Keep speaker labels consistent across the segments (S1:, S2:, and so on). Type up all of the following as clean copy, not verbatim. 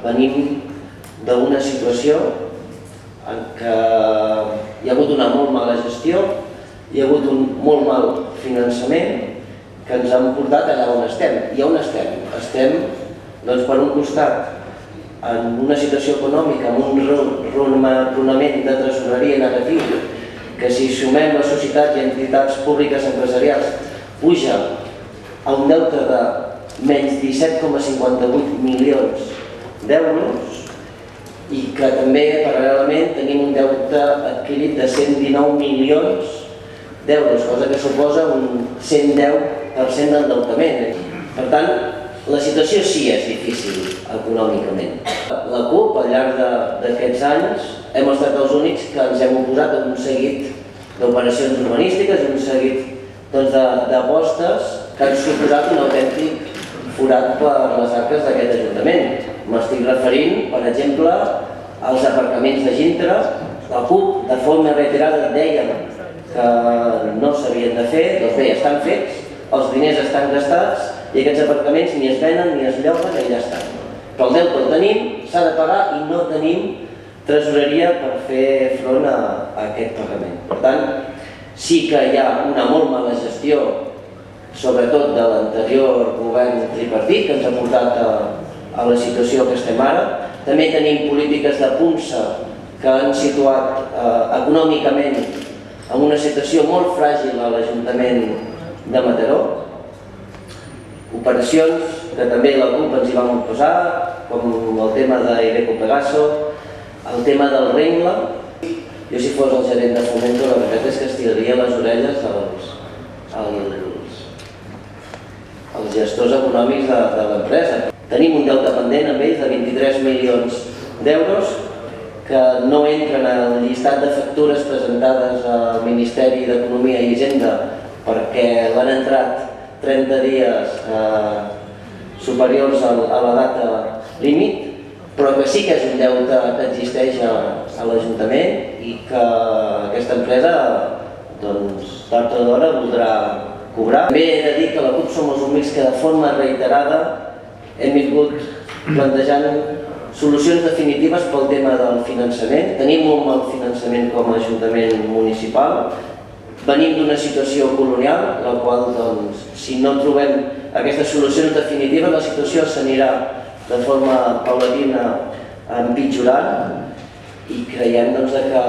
S1: Venim d'una situació en què hi ha hagut una molt mala gestió, hi ha hagut un molt mal finançament que ens han portat allà on estem. I on estem? Estem, doncs, per un costat, en una situació econòmica amb un ronament de tresoreria negatiu, que si sumem les societats i entitats públiques empresarials puja a un deute de menys 17,58 milions d'euros i que també paral·lelament tenim un deute adquirit de 119 milions d'euros, cosa que suposa un 110% d'endeutament. Per tant, la situació sí és difícil econòmicament. La CUP, al llarg d'aquests anys, hem estat els únics que ens hem oposat a un seguit d'operacions urbanístiques i un seguit d'apostes que han suposat un autèntic forat per les arques d'aquest Ajuntament. M'estic referint, per exemple, als aparcaments de Gintra. La CUP, de forma reiterada, dèiem que no s'havien de fer, doncs bé, estan fets, els diners estan gastats i aquests aparcaments ni es venen ni es lloguen i ja estan. Però el deute el tenim, s'ha de pagar i no tenim tresoreria per fer front a aquest pagament. Per tant, sí que hi ha una molt mala gestió, sobretot de l'anterior govern tripartit, que ens ha portat a la situació que estem ara. També tenim polítiques de punça que han situat econòmicament en una situació molt fràgil a l'Ajuntament de Mataró. Operacions que també la CUP ens hi vam oposar, com el tema d'Ibeco Pegaso, el tema del Rengle. Jo, si fos el gerent de Fomento, la veritat és que estiraria les orelles als gestors econòmics de l'empresa. Tenim un deute pendent amb ells de 23 milions d'euros que no entren al llistat de factures presentades al Ministeri d'Economia i Hisenda perquè l'han entrat 30 dies superiors a la data límit, però que sí que és un deute que existeix a l'Ajuntament i que aquesta empresa, doncs, tard o d'hora voldrà cobrar. També he de dir que la CUP som els únics que de forma reiterada hem vingut plantejant solucions definitives pel tema del finançament. Tenim molt mal finançament com a Ajuntament municipal. Venim d'una situació colonial, la qual, doncs, si no trobem aquestes solucions definitives, la situació s'anirà de forma paulatina empitjorant i creiem que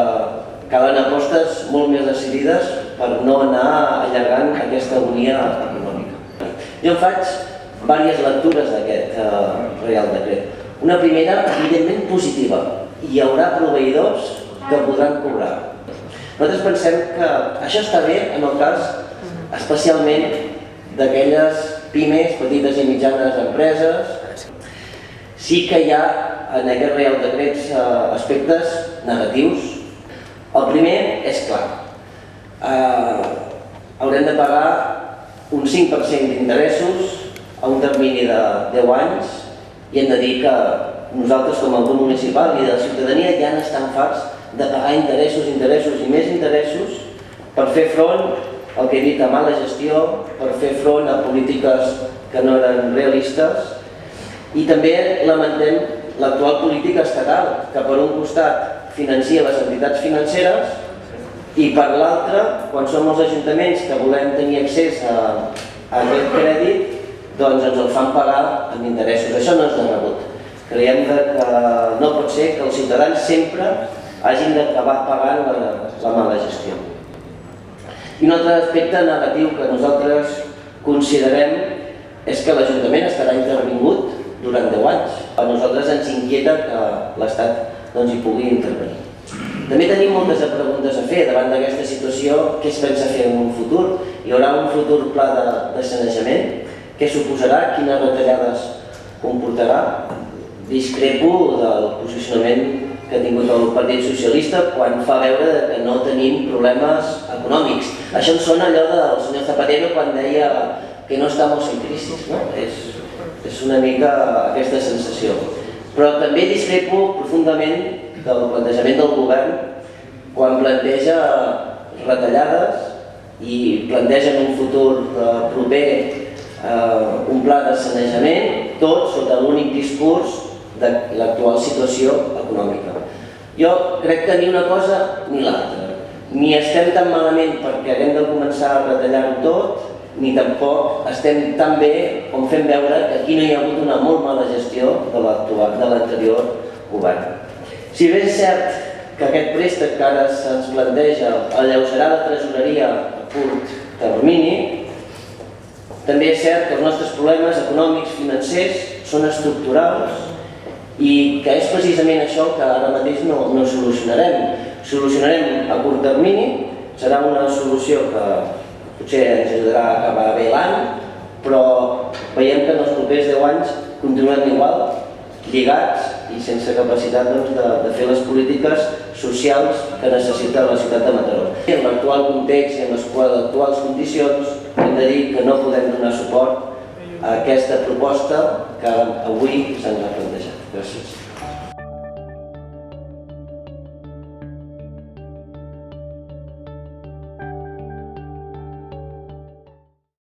S1: calen apostes molt més decidides per no anar allargant aquesta agonia econòmica. Jo en faig diverses lectures d'aquest Reial Decret. Una primera, evidentment positiva. Hi haurà proveïdors que podran cobrar. Nosaltres pensem que això està bé en el cas especialment d'aquelles pimes, petites i mitjanes empreses. Sí que hi ha en aquest Reial Decret aspectes negatius. El primer és clar. Haurem de pagar un 5% d'interessos a un termini de 10 anys i hem de dir que nosaltres com a grup municipal i de la ciutadania ja n'estan farts de pagar interessos i més interessos per fer front al que he dit a mala gestió, per fer front a polítiques que no eren realistes. I també lamentem l'actual política estatal, que per un costat financia les entitats financeres i per l'altre, quan som els ajuntaments que volem tenir accés a aquest crèdit, doncs ens el fan pagar amb interessos. Això no és de rebut. Creiem que no pot ser que els ciutadans sempre hagin d'acabar pagant la mala gestió. I un altre aspecte negatiu que nosaltres considerem és que l'Ajuntament estarà intervingut durant 10 anys. A nosaltres ens inquieta que l'Estat hi pugui intervenir. També tenim moltes preguntes a fer davant d'aquesta situació. Què es pensa fer en un futur? Hi haurà un futur pla de sanejament? Què suposarà? Quines retallades comportarà? Discrepo del posicionament que ha tingut el Partit Socialista quan fa veure que no tenim problemes econòmics. Això em sona allò del senyor Zapatero quan deia que no estamos en crisi, no? És una mica aquesta sensació. Però també discrepo profundament del plantejament del govern quan planteja retallades i planteja en un futur proper un pla de sanejament, tot sota l'únic discurs de l'actual situació econòmica. Jo crec que ni una cosa ni l'altra. Ni estem tan malament perquè haguem de començar a retallar-ho tot, ni tampoc estem tan bé com fem veure que aquí no hi ha hagut una molt mala gestió de l'anterior govern. Si bé és cert que aquest préstec que ara se'ns planteja alleujarà la tresoreria a curt termini, també és cert que els nostres problemes econòmics, financers, són estructurals i que és precisament això que ara mateix no solucionarem. Solucionarem a curt termini, serà una solució que potser ens ajudarà a acabar bé l'any, però veiem que en els propers 10 anys continuem igual, lligats i sense capacitat de fer les polítiques socials que necessita la ciutat de Mataró. En l'actual context i en les actuals condicions hem de dir que no podem donar suport a aquesta proposta que avui se'ns ha plantejat.